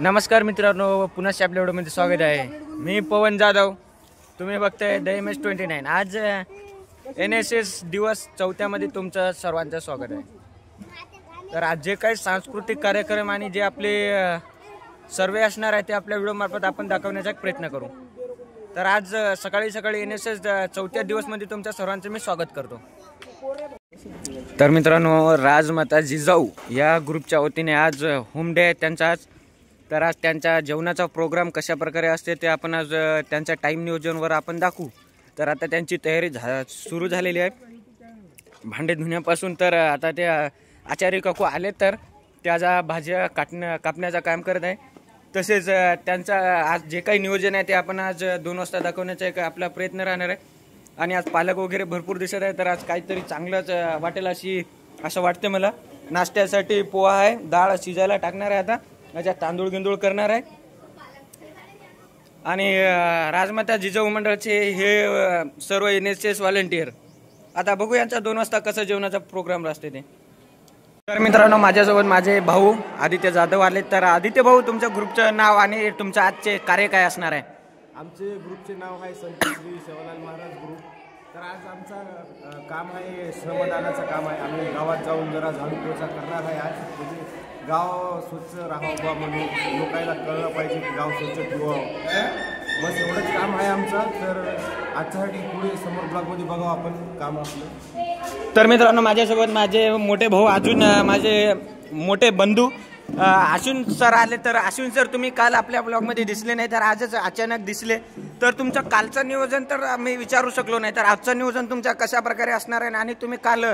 नमस्कार मित्रांनो, पुन्हा आपल्या व्हिडिओमध्ये स्वागत आहे. मी पवन जाधव. तुम्ही बघताय द MS-29. आज NSS दिवस 4थ्यामध्ये तुमचं सर्वांचं स्वागत आहे. तर आज जे काही सांस्कृतिक कार्यक्रम आणि जे आपले सर्वे असणार आहे ते आपल्या व्हिडिओमार्फत आपण दाखवण्याचा प्रयत्न करू. तर आज सकाळी NSS 4थ्या दिवसमध्ये तुमच्या सर्वांचं मी स्वागत करतो. तर मित्रांनो, राजमाता जिजाऊ या ग्रुपच्या वतीने आज होम डे आहे त्यांचा आज. तर आज त्यांच्या जेवणाचा प्रोग्राम कशा प्रकारे असते ते आपण आज त्यांच्या टाईम नियोजनवर आपण दाखवू. तर आता त्यांची तयारी सुरू झालेली आहे भांडे धुण्यापासून. तर आता ते आचार्य काकू आले तर त्याचा भाज्या कापण्याचं काम करत आहे. तसेच त्यांचा आज जे काही नियोजन आहे ते आपण आज 2 वाजता दाखवण्याचा एक आपला प्रयत्न राहणार आहे. आणि आज पालक वगैरे भरपूर दिसत आहे. तर आज काहीतरी चांगलंच वाटेल असं वाटतं मला. नाश्त्यासाठी पोहा आहे, डाळ शिजायला टाकणार आहे, आता याच्यात तांदूळ गिंदूळ करणार आहे. आणि राजमाता जिजाऊ मंडळाचे हे सर्व NSS व्हॉलेंटियर. आता बघू यांचा 2 वाजता कसं जेवणाचा प्रोग्राम असते ते. तर मित्रांनो, माझ्यासोबत माझे भाऊ आदित्य जाधव आले. तर आदित्य भाऊ, तुमच्या ग्रुपचं नाव आणि तुमचं आजचे कार्य काय असणार आहे? आमचे ग्रुपचे नाव आहे संत श्री सेवालाल महाराज ग्रुप. तर आज आमचा काम आहे श्रमदानाचं काम आहे. आम्ही गावात जाऊन जरा झाडू पोछा करणार आहे आज. म्हणजे गाव स्वच्छ राहावं म्हणून लोकांना कळलं पाहिजे की गाव स्वच्छ ठेवावं. बस एवढंच काम आहे आमचं. तर आजच्यासाठी पुढे समोर ब्लॉगमध्ये बघावं आपण काम आपलं. तर मित्रांनो, माझ्यासोबत माझे मोठे भाऊ, अजून माझे मोठे बंधू अश्विन सर आले. तर अश्विन सर, तुम्ही काल आपल्या ब्लॉगमध्ये दिसले नाही, तर आजच अचानक दिसले. तर तुमचं कालचं नियोजन तर आम्ही विचारू शकलो नाही. तर आजचं नियोजन तुमच्या कशा प्रकारे असणार आहे आणि तुम्ही काल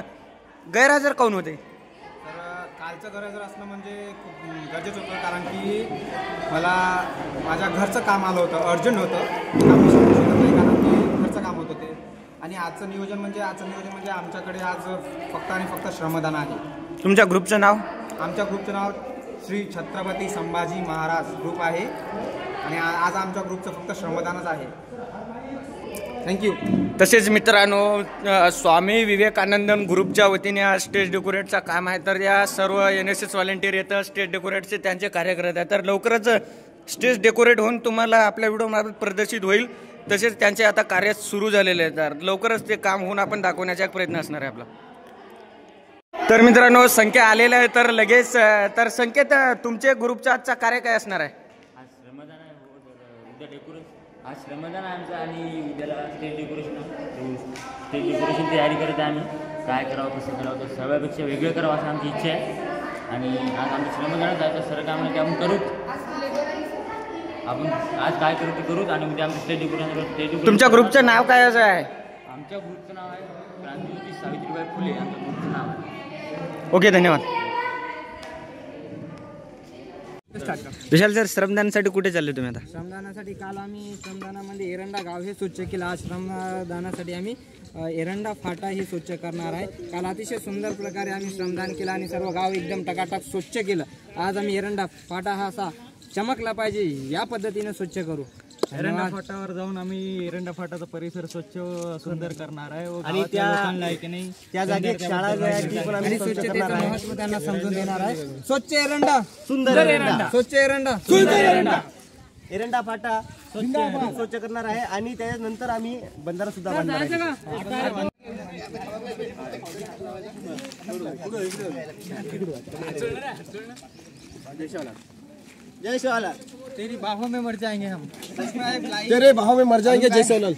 गैरहजर काऊन होते? तर कालचं गैरहजर असणं म्हणजे खूप गरजेचं होतं, कारण की मला माझ्या घरचं काम आलं होतं, अर्जंट होतं. काम शकत नाही कारण की घरचं काम होतं ते. आणि आजचं नियोजन म्हणजे आमच्याकडे आज फक्त आणि फक्त श्रमदान आहे. तुमच्या ग्रुपचं नाव? आमच्या ग्रुपचं नाव श्री छत्रपती संभाजी महाराज ग्रुप आहे. आणि आज आमच्या ग्रुपचं फक्त श्रमदानच आहे. थँक्यू. तसेच मित्रांनो, स्वामी विवेकानंदन ग्रुपच्या वतीने आज स्टेज डेकोरेटचं काम आहे. तर या सर्व NSS व्हॉलेंटियर येतं स्टेज डेकोरेटचे त्यांचे कार्य करत आहे. तर लवकरच स्टेज डेकोरेट होऊन तुम्हाला आपल्या व्हिडिओमार्फत प्रदर्शित होईल. तसेच त्यांचे आता कार्य सुरू झालेले आहे. तर लवकरच ते काम होऊन आपण दाखवण्याचा एक प्रयत्न असणार आहे आपला. तर मित्रांनो, संख्या आलेला आहे. तर लगेच तर संकेत, तुमच्या ग्रुपचा आजचा कार्य काय असणार आहे? आज श्रमदान आहे. उद्या डेकोरेशन. आज श्रमदान आहे आमचं आणि उद्याला स्टेज डेकोरेशन आहे. स्टेज डेकोरेशन तयारी करत आहे आम्ही. काय करावं, कसं करावं, तर सर्वांपेक्षा वेगळं करावं असं आमची इच्छा आहे. आणि आज आमचं श्रमदानच आहे. तर सर्व कामाला ते आपण करूच. आपण आज काय करू ते करूच आणि उद्या आमचं स्टेज डेकोरेशन करू. तुमच्या ग्रुपचं नाव काय असं आहे? आमच्या ग्रुपचं नाव आहे क्रांतिज्योती सावित्रीबाई फुले. आमच्या ग्रुपचं नाव आहे. ओके, धन्यवाद. विशाल सर, श्रमदानासाठी कुठे चालले तुम्ही आता? श्रमदानासाठी काल आम्ही श्रमदानामध्ये एरंडा गाव हे स्वच्छ केलं. आज श्रमदानासाठी आम्ही एरंडा फाटा हे स्वच्छ करणार आहे. काल अतिशय सुंदर प्रकारे आम्ही श्रमदान केलं आणि सर्व गाव एकदम टकाटक स्वच्छ केलं. आज आम्ही एरंडा फाटा हा असा चमकला पाहिजे या पद्धतीने स्वच्छ करू. एरंडा फाटावर जाऊन आम्ही एरंडा फाटाचा परिसर स्वच्छ सुंदर करणार आहे. आणि त्या जागी एक शाळा आणि स्वच्छतेचं महत्त्व त्यांना समजून देणार आहे. स्वच्छ एरंडा, सुंदर एरंडा, स्वच्छ एरंडा, सुंदर एरंडा. एरंडा फाटा स्वच्छ करणार आहे. आणि त्यानंतर आम्ही बंधारा सुद्धा बांधणार आहे. जय शिवालाल. तेरी बाहों में मर जाएंगे हम. तेरे बाहों में मर जाएंगे. जय शिवालाल.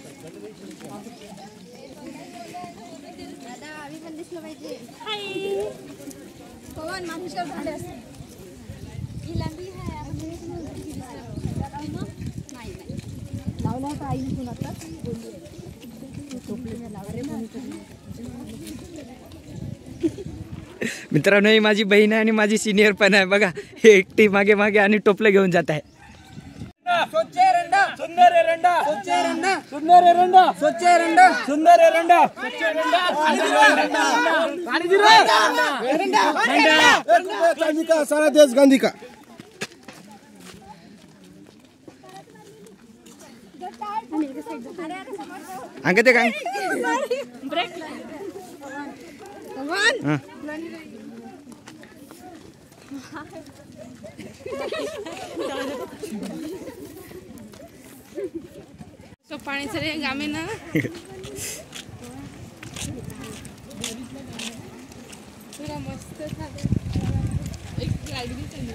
मित्रांनो, ही माझी बहीण आहे आणि माझी सिनियर पण आहे. बघा, हे एकटी मागे मागे आणि टोपलं घेऊन जात आहे. स्वच्छ एरंडा, सुंदर एरंडा, स्वच्छ एरंडा, सुंदर एरंडा, स्वच्छ एरंडा, सुंदर एरंडा, स्वच्छ एरंडा, पाणी दे रे. एरंडा गांधी का, सारा देश गांधी का. अंगते काय तो पानी चले गामे ना पूरा मस्त था एक गाड़ी भी चली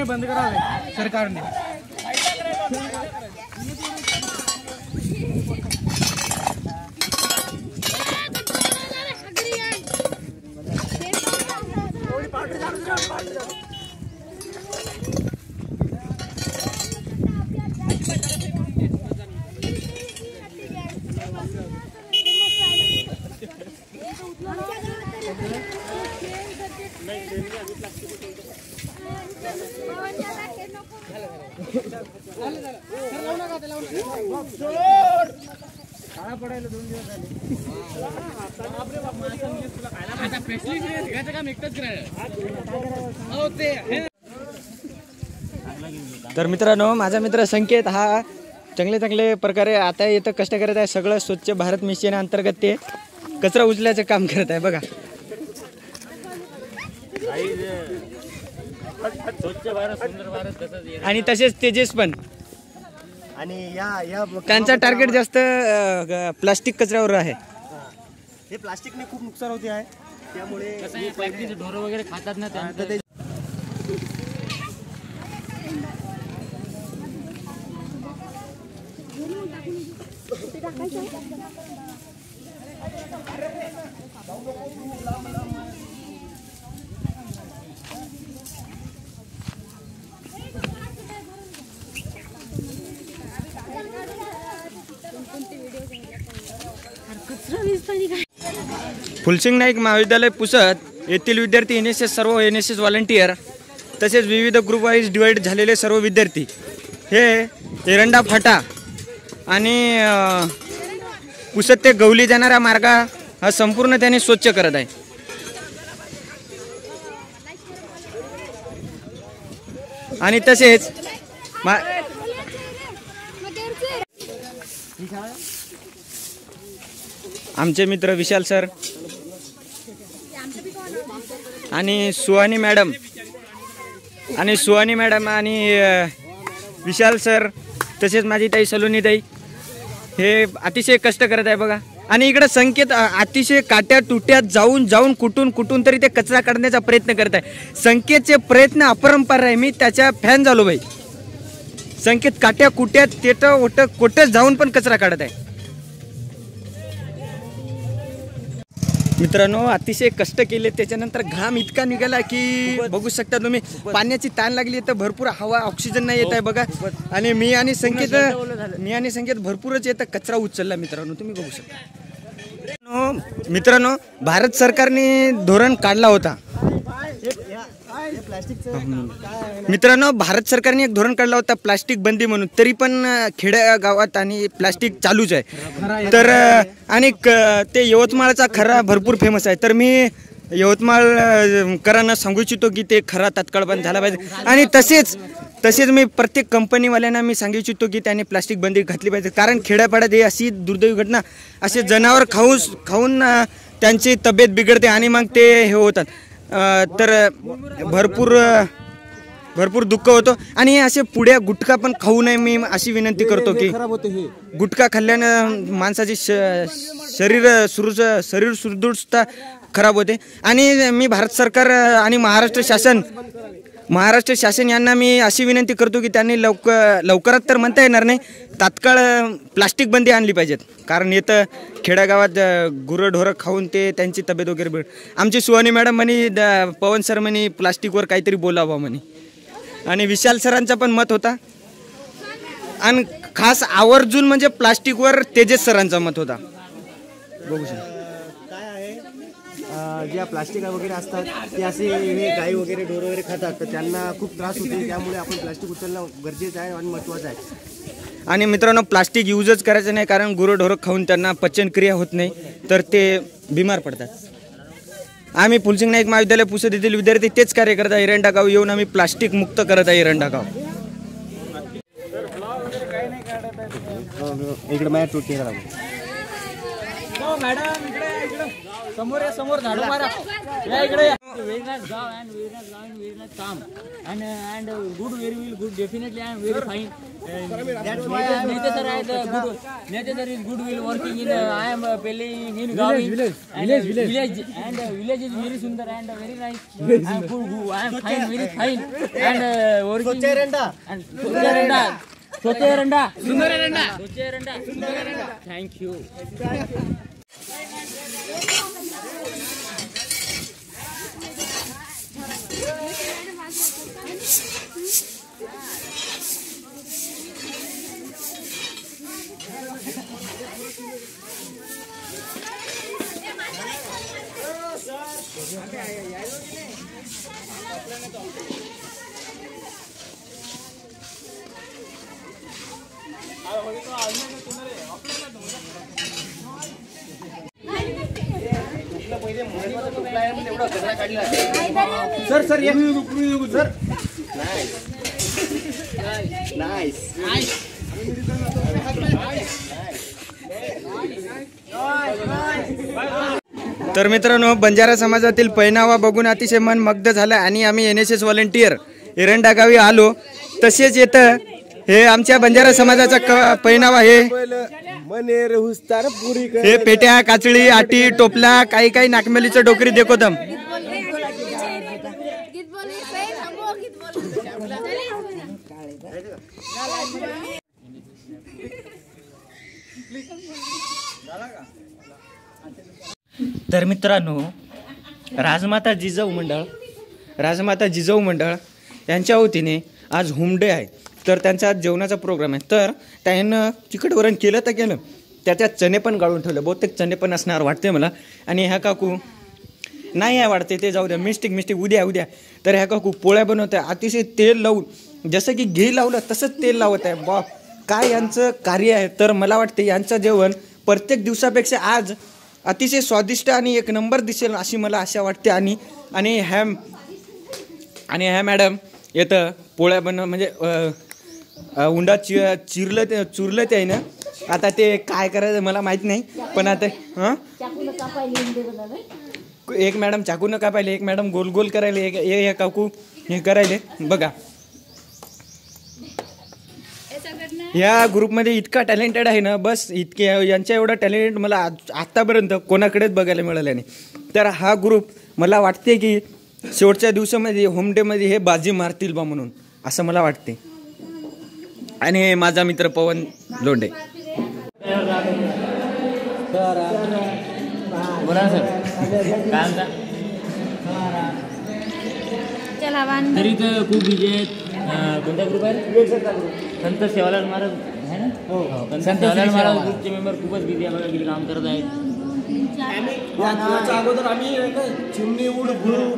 बंद करा सरकारने तर मित्रांनो, माझा मित्र संकेत हा चांगले प्रकारे आता इथं कष्ट करत आहे. सगळं स्वच्छ भारत मिशन अंतर्गत ते कचरा उचलायचं काम करत आहे बघा. स्वच्छ भारत सुंदर भारत तसंच आणि तसेच तेजस पण आणि या त्यांचा टार्गेट जास्त प्लास्टिक कचऱ्यावर आहे. हे प्लास्टिकने खूप नुकसान होते आहे. त्यामुळे प्लास्टिकचे ढोरं वगैरे खातात ना त्यांचं फुलसिंग नाईक महाविद्यालय पुसद येथील विद्यार्थी NSS सर्व NSS व्हॉलंटियर तसेच विविध ग्रुप वाईज डिवाइड झालेले सर्व विद्यार्थी हे एरंडा फाटा आणि पुसद ते गवली जाणारा मार्ग हा संपूर्ण त्याने स्वच्छ करत आहे. आणि तसेच आमचे मित्र विशाल सर आणि सुहानी मॅडम आणि विशाल सर तसेच माझी ताई सलोनी ताई हे अतिशय कष्ट करत आहे बघा. आणि इकडे संकेत अतिशय काट्या तुट्यात जाऊन कुठून तरी ते कचरा काढण्याचा प्रयत्न करत आहे. संकेतचे प्रयत्न अपरंपार आहे. मी त्याच्या फॅन झालो बाई. संकेत काट्या कुट्यात कोटच जाऊन पण कचरा काढत आहे. मित्रांनो, अतिशय कष्ट केले, त्याच्यानंतर घाम इतका निघाला की बघू शकता तुम्ही. पाण्याची ताण लागली तर भरपूर हवा ऑक्सिजन नाही येत आहे बघा. आणि मी आणि संकेत भरपूरच येतं कचरा उचलला मित्रांनो, तुम्ही बघू शकता. मित्रांनो, भारत सरकारने धोरण काढला होता. मित्रांनो, भारत सरकारने एक धोरण काढला होता प्लास्टिक बंदी म्हणून. तरी पण खेड्या गावात आणि प्लास्टिक चालूच आहे. तर आणि ते यवतमाळचा खरा भरपूर फेमस आहे. तर मी यवतमाळकरांना सांगू इच्छितो की ते खरा तात्काळ बंद झाला पाहिजे. आणि तसेच मी प्रत्येक कंपनीवाल्यांना मी सांगू इच्छितो की त्यांनी प्लास्टिक बंदी घातली पाहिजे. कारण खेड्यापाड्यात ही अशी दुर्दैवी घटना, असे जनावर खाऊन त्यांची तब्येत बिघडते आणि मग ते हे होतात. तर भरपूर दुःख होतं. आणि असे पुड्या गुटखा पण खाऊ नये. मी अशी विनंती करतो की गुटखा खाल्ल्यानं माणसाची शरीर सुदृढता खराब होते. आणि मी भारत सरकार आणि महाराष्ट्र शासन यांना मी अशी विनंती करतो की त्यांनी लवकरात तर म्हणता येणार नाही, तात्काळ प्लास्टिक बंदी आणली पाहिजेत. कारण येतं खेड्यागावात गुरंढोरं खाऊन ते त्यांची तब्येत वगैरे बिघड. आमची सुहानी मॅडम म्हणे, पवन सर म्हणे प्लास्टिकवर काहीतरी बोलावं म्हणे. आणि विशाल सरांचा पण मत होता. आणि खास आवर्जून म्हणजे प्लास्टिकवर तेजस सरांचा मत होता. बघू शकता काय आहे, ज्या प्लास्टिक वगैरे असतात ते असे हे गाई वगैरे ढोर वगैरे खातात, तर त्यांना खूप त्रास होते. त्यामुळे आपण प्लास्टिक उचलणं गरजेचं आहे आणि महत्त्वाचं आहे. आणि मित्रांनो, प्लास्टिक यूजच करायचं नाही. कारण गुरंढोरं खाऊन त्यांना पचनक्रिया होत नाही, तर ते बिमार पडतात. आम्ही फुलसिंग नाईक महाविद्यालय पुसद येथील विद्यार्थी तेच कार्य करत आहे. एरंडा गाव येऊन आम्ही प्लास्टिक मुक्त करत आहे. एरंडा गाव इकडे माझ्या टोटी लागून मॅडम इकडे समोर समोर झाडू मारा या इकडे Very nice job and very nice job and very nice calm and good, very good. Definitely I am very fine. That's why Nete sir is good. Nete sir is good. Will working in. I am playing in village and village is very sundar and very nice. I am good. I am fine, very fine and working. Socheranda. Thank you. Sir sir sir nice तर मित्रांनो, बंजारा समाजातील पहिनावा बघून अतिशय मन मग्ध झालं आणि आम्ही NSS volunteer एरंडा गावी आलो. तसेच येतं हे आमच्या बंजारा समाजाचा पहिनावा हे पेट्या, काचळी, आटी, टोपला, काही काही नाकमेलीचं डोकरी देखोतम. तर मित्रांनो, राजमाता जिजाऊ मंडळ यांच्या वतीने आज होम डे आहे. तर त्यांचा आज जेवणाचा प्रोग्राम आहे. तर त्यानं तिखट वरण केलं तर केलं, त्याच्यात चणे पण गाळून ठेवलं. बहुतेक चणे पण असणार वाटते मला. आणि ह्या काकू नाही आहे वाटते, ते जाऊ द्या, मिस्टेक उद्या. तर ह्या काकू पोळ्या बनवत आहे अतिशय तेल लावून, जसं की घी लावलं तसंच तेल लावत आहे. बा काय यांचं कार्य आहे. तर मला वाटते यांचं जेवण प्रत्येक दिवसापेक्षा आज अतिशय स्वादिष्ट आणि एक नंबर दिसेल अशी मला आशा वाटते. आणि ह्या मॅडम येतं पोळ्या म्हणजे उंडा चुरलं ते आहे ना. आता ते काय करायचं मला माहीत नाही, पण आता एक मॅडम चाकून कापायले, एक मॅडम गोल गोल करायले, एक काकू हे करायले. बघा या ग्रुपमध्ये इतका टॅलेंटेड आहे ना, बस इतके यांच्या एवढं टॅलेंट मला आत्तापर्यंत कोणाकडेच बघायला मिळालं नाही. तर हा ग्रुप मला वाटते की शेवटच्या दिवसामध्ये होम डेमध्ये हे बाजी मारतील बा म्हणून असं मला वाटते. आणि माझा मित्र पवन लोंढे. बोला सर, काय म्हणता? तरी तर खूप बिझी आहेत. कोणता ग्रुप आहे? संत सेवालाल महाराज आहे ना. संत सेवालाल महाराज ग्रुपचे मेंबर खूपच बिझी आहे. बघा किती काम करत आहेत. अगोदर आम्ही चिमणी उड खेळलो.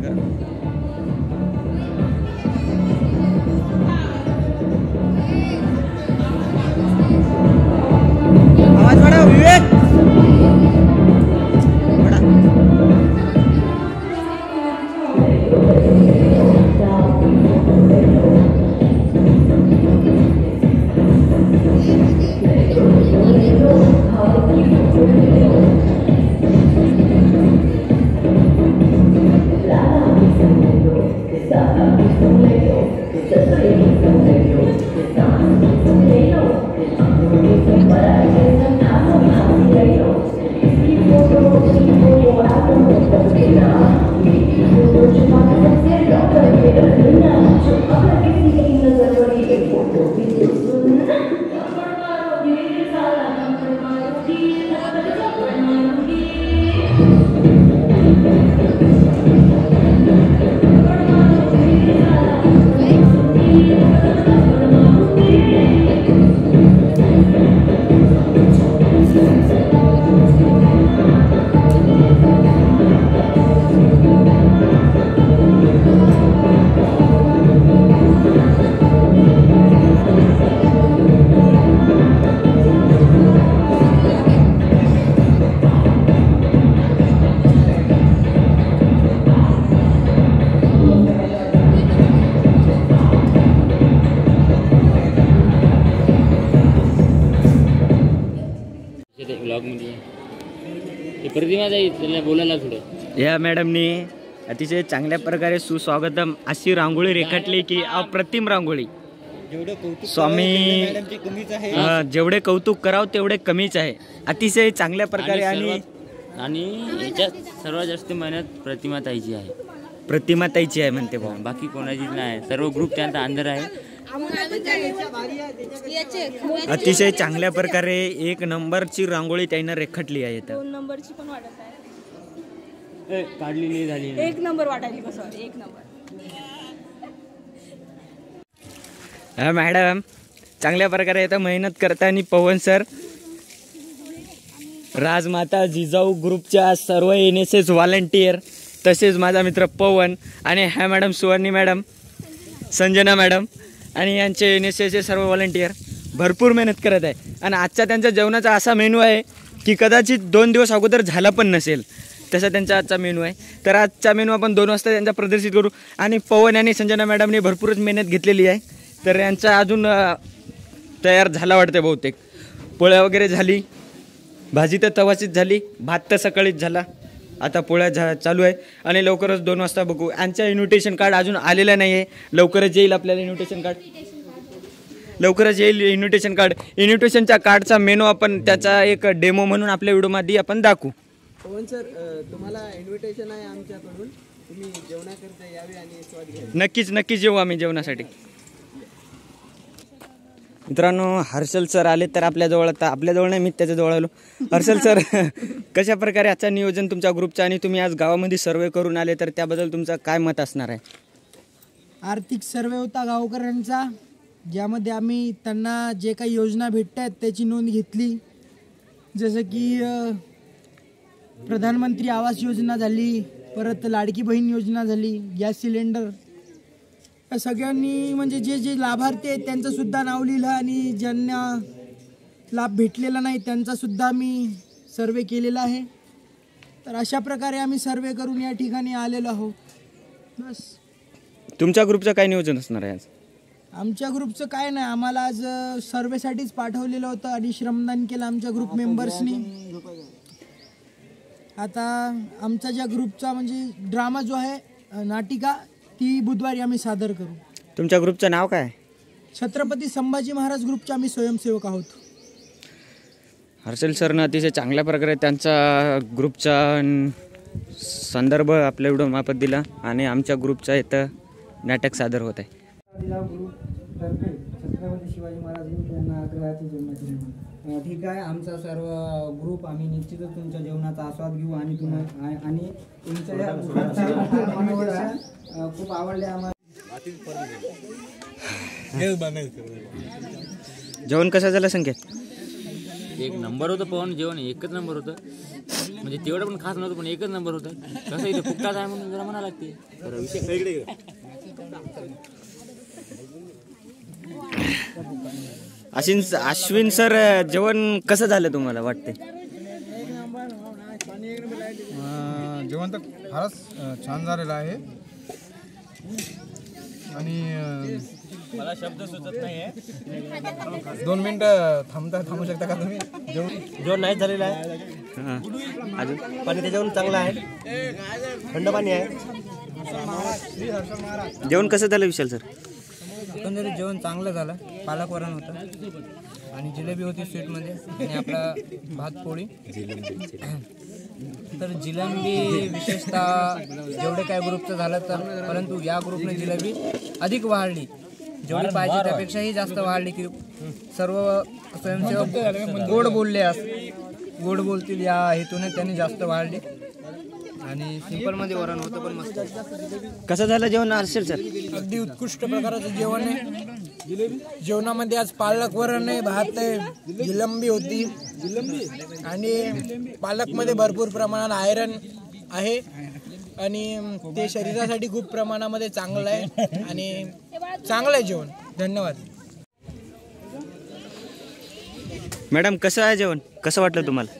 आवाज वाढव विवेक. प्रतिमा जाईल त्याला बोलायला थोडं. या मॅडमनी अतिशय चांगल्या प्रकारे सुस्वागतम अशी रांगोळी रेखाटली की अप्रतिम रांगोळी. स्वामी जेवढे कौतुक करावं तेवढे कमीच आहे. अतिशय चांगल्या प्रकारे आणि याच्यात सर्वात जास्त मेहनत प्रतिमा ताईची आहे. प्रतिमा ताईची आहे म्हणते भाऊ. बाकी कोणाचीच नाही. सर्व ग्रुप त्यांचा अंदर आहे. अतिशय चांगल्या प्रकारे 1 नंबरची रांगोळी त्यानं रेखाटली आहे. 2 नंबरची पण वाटत आहे. काढलेली झाली 1 नंबर वाटायली कसं 1 नंबर. हा मॅडम चांगल्या प्रकारे इथं मेहनत करताना पवन सर, राजमाता जिजाऊ ग्रुपच्या सर्व NSS व्हॉलंटियर, तसेच माझा मित्र पवन आणि ह्या मॅडम सुवर्णी मॅडम, संजना मॅडम आणि यांचे NSSचे सर्व व्हॉलंटियर भरपूर मेहनत करत आहे. आणि आजचा त्यांच्या जेवणाचा असा मेनू आहे की कदाचित 2 दिवस अगोदर झाला पण नसेल, तसा त्यांचा आजचा मेनू आहे. तर आजचा मेनू आपण 2 वाजता त्यांचा प्रदर्शित करू. आणि पवन आणि संजना मॅडमने भरपूरच मेहनत घेतलेली आहे. तर यांचा अजून तयार झाला वाटते बहुतेक. पोळ्या वगैरे झाली, भाजी तर तवाचीच झाली, भात तर सकाळीच झाला, आता पोळ्या चालू आहे. आणि लवकरच 2 वाजता बघू. यांचा इन्व्हिटेशन कार्ड अजून आलेला नाही आहे, लवकरच येईल आपल्याला इन्व्हिटेशन कार्ड. लवकरच येईल इन्व्हिटेशन कार्ड. इन्व्हिटेशनच्या कार्डचा मेनू आपण त्याचा एक डेमो म्हणून आपल्या व्हिडिओमध्ये आपण दाखवू. पवन सर, तुम्हाला इन्व्हिटेशन आहे आमच्याकडून, तुम्ही जेवणाकरता यावे आणि स्वाद घ्या. नक्कीच येऊ आम्ही जेवणासाठी. मित्रांनो, हर्षल सर आले तर आपल्याजवळ, आता आपल्याजवळ नाही, मी त्याच्याजवळ आलो. हर्षल सर, कशा प्रकारे आजचं नियोजन तुमच्या ग्रुपचं, आणि तुम्ही आज गावामध्ये सर्वे करून आले तर त्याबद्दल तुमचं काय मत असणार आहे? आर्थिक सर्वे होता गावकऱ्यांचा, ज्यामध्ये आम्ही त्यांना जे काही योजना भेटत आहेत त्याची नोंद घेतली. जसं की प्रधानमंत्री आवास योजना झाली, परत लाडकी बहीण योजना झाली, गॅस सिलेंडर, सगळ्यांनी म्हणजे जे जे लाभार्थी आहेत त्यांचं सुद्धा नाव लिहिलं आणि ज्यांना लाभ भेटलेला नाही त्यांचा सुद्धा आम्ही सर्वे केलेला आहे. तर अशा प्रकारे आम्ही सर्वे करून या ठिकाणी आलेलो आहोत. बस. तुमच्या ग्रुपचं काय नियोजन असणार आहे आज? आमच्या ग्रुपचं काय नाही, आम्हाला आज सर्वेसाठीच पाठवलेलं होतं आणि श्रमदान केलं आमच्या ग्रुप मेंबर्सनी. आता आमचा ज्या ग्रुपचा म्हणजे ड्रामा जो आहे, नाटिका, ती बुधवारी आम्ही सादर करू. तुमच्या ग्रुपचं नाव काय? छत्रपती संभाजी महाराज ग्रुपचे आम्ही स्वयंसेवक आहोत. हर्षल सरनं अतिशय चांगल्या प्रकारे त्यांचा ग्रुपचा संदर्भ आपल्या व्हिडिओमार्फत दिला आणि आमच्या ग्रुपचा इथं नाटक सादर होत आहे. छत्रपती शिवाजी महाराज ग्रुप यांना आग्रहाची जेवणाची. ठीक आहे, आमचा सर्व ग्रुप आम्ही निश्चितच तुमच्या जेवणाचा आस्वाद घेऊ आणि तुमच्या या खूप आवडले आम्हाला. जेवण कसं झालं संकेत? 1 नंबर होतं पवन, जेवण 1च नंबर होतं. म्हणजे तेवढं पण खास नव्हतं, पण एकच नंबर होतं. कसं इथे फुकटाच आहे म्हणून जरा म्हणा लागते. तर विषय इकडे घे. अश्विन सर, जेवण कसं झालं तुम्हाला वाटते? जेवण तर फारच छान झालेलं आहे आणि मला शब्द सुचत नाही आहे. 2 मिनिटं थांबू शकता का तुम्ही? जेवण नाही झालेलं आहे. अजून पाणी त्याच्यावरून चांगलं आहे, थंड पाणी आहे. जेवण कसं झालं विशाल सर? एकंदरीत जेवण चांगलं झालं. पालक वरण होतं आणि जिलेबी होती स्वीटमध्ये आणि आपला भात पोळी. तर जिलेबी विशेषतः जेवढे काय ग्रुपचं झालं तर, परंतु या ग्रुपने जिलेबी अधिक वाढली, जेवढी पाहिजे त्यापेक्षाही जास्त वाढली. की सर्व स्वयंसेवक गोड बोलतील या हेतूने त्यांनी जास्त वाढली. आणि सिंपलमध्ये वरण होतं पण मस्त. कसं झालं जेवण हर्षल सर? अगदी उत्कृष्ट प्रकारचं जेवण आहे. जेवणामध्ये आज पालक वरण आहे, भात आहे, जिलंबी होती आणि पालकमध्ये भरपूर प्रमाणात आयरन आहे आणि ते शरीरासाठी खूप प्रमाणामध्ये चांगलं आहे आणि चांगलं आहे जेवण. धन्यवाद. मॅडम कसं आहे जेवण? कसं वाटलं तुम्हाला?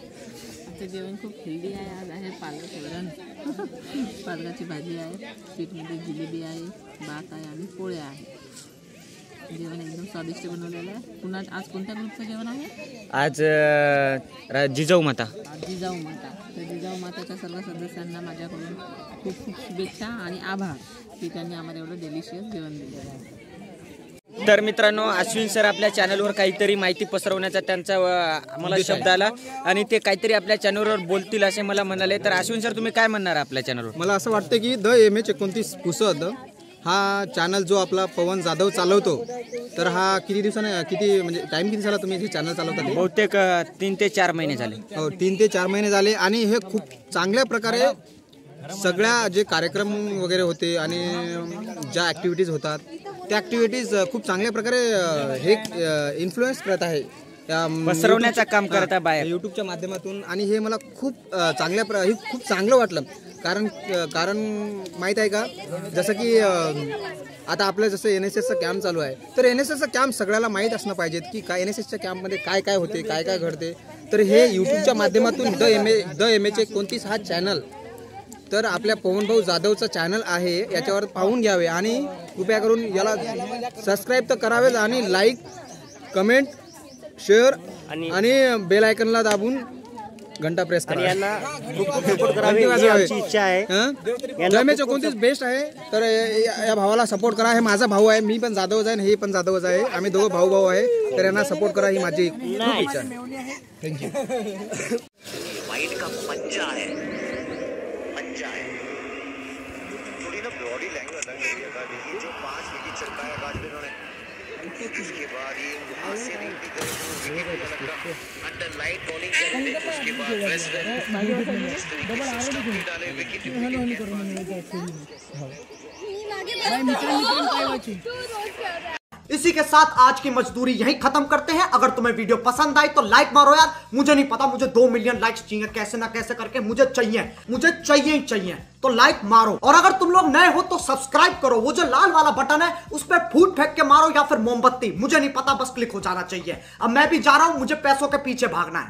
जेवण खूप हेल्दी आहे. आज आहे पालक वरण, पालकाची भाजी आहे, स्वीटमध्ये जिलेबी आहे, भात आहे आणि पोळ्या आहे. जेवण एकदम स्वादिष्ट बनवलेलं आहे. पुन्हा आज कोणत्या ग्रुपचं जेवण आहे? आज जिजाऊ माता. जिजाऊ माता. तर जिजाऊ माताच्या सर्व सदस्यांना माझ्याकडून खूप खूप शुभेच्छा आणि आभार की त्यांनी आम्हाला एवढं डेलिशियस जेवण दिलेलं आहे. तर मित्रांनो, अश्विन सर आपल्या चॅनलवर काहीतरी माहिती पसरवण्याचा त्यांचा आम्हाला शब्द आला आणि ते काहीतरी आपल्या चॅनलवर बोलतील असे मला म्हणाले. तर अश्विन सर, तुम्ही काय म्हणणार आपल्या चॅनलवर? मला असं वाटतं की द MH29 पुसद हा चॅनल जो आपला पवन जाधव चालवतो, तर हा किती दिवसाने, किती म्हणजे टाइम किती झाला तुम्ही हे चॅनल चालवता? बहुतेक 3 ते 4 महिने झाले. हो, 3 ते 4 महिने झाले आणि हे खूप चांगल्या प्रकारे सगळ्या जे कार्यक्रम वगैरे होते आणि ज्या ॲक्टिव्हिटीज होतात त्या ॲक्टिव्हिटीज खूप चांगल्या प्रकारे हे इन्फ्लुएन्स करत आहे, पसरवण्याचं काम करत आहे बाहेर यूट्यूबच्या माध्यमातून. आणि हे मला खूप खूप चांगलं वाटलं. कारण माहीत आहे का, जसं की आता आपलं जसं NSSचा कॅम्प चालू आहे, तर NSSचा कॅम्प सगळ्याला माहीत असणं पाहिजे की काय NSSच्या कॅम्पमध्ये काय काय होते, काय काय घडते. तर हे यूट्यूबच्या माध्यमातून द MH29 हा चॅनल, तर आपल्या पवनभाऊ जाधवचा चॅनल आहे, याच्यावर पाहून घ्यावे आणि कृपया करून याला सबस्क्राईब तर करावेच आणि लाईक, कमेंट, शेअर आणि बेल आयकनला दाबून घंटा प्रेस करा. यांना खूप सपोर्ट करावे ही आमची इच्छा आहे. MH29 बेस्ट आहे, तर या भावाला सपोर्ट करा. हे माझा भाऊ आहे, मी पण जाधवच आहे, हे पण जाधवच आहे, आम्ही दोघं भाऊ आहे. तर यांना सपोर्ट करा ही माझी खूप इच्छा आहे. थँक्यू. माइंड का पंजा है, पंजा है. थोड़ी ना बॉडी लैंग्वेज अलग है. देखिए जो 5 विकेट चलता है आकाश में उन्होंने, उसके बाद ये वहां से नहीं निकल अंडर लाइट बॉलिंग करते, उसके बाद वेस्ट जिस तरीके से स्टंप डाले विकेट इसी के साथ आज की मजदूरी यहीं खत्म करते हैं. अगर तुम्हें वीडियो पसंद आई तो लाइक मारो यार. मुझे नहीं पता, मुझे 2 मिलियन लाइक्स चाहिए, कैसे ना कैसे करके मुझे चाहिए ही चाहिए. तो लाइक मारो. और अगर तुम लोग नए हो तो सब्सक्राइब करो. वो जो लाल वाला बटन है उस पर फूट फेंक के मारो या फिर मोमबत्ती, मुझे नहीं पता, बस क्लिक हो जाना चाहिए. अब मैं भी जा रहा हूं, मुझे पैसों के पीछे भागना है.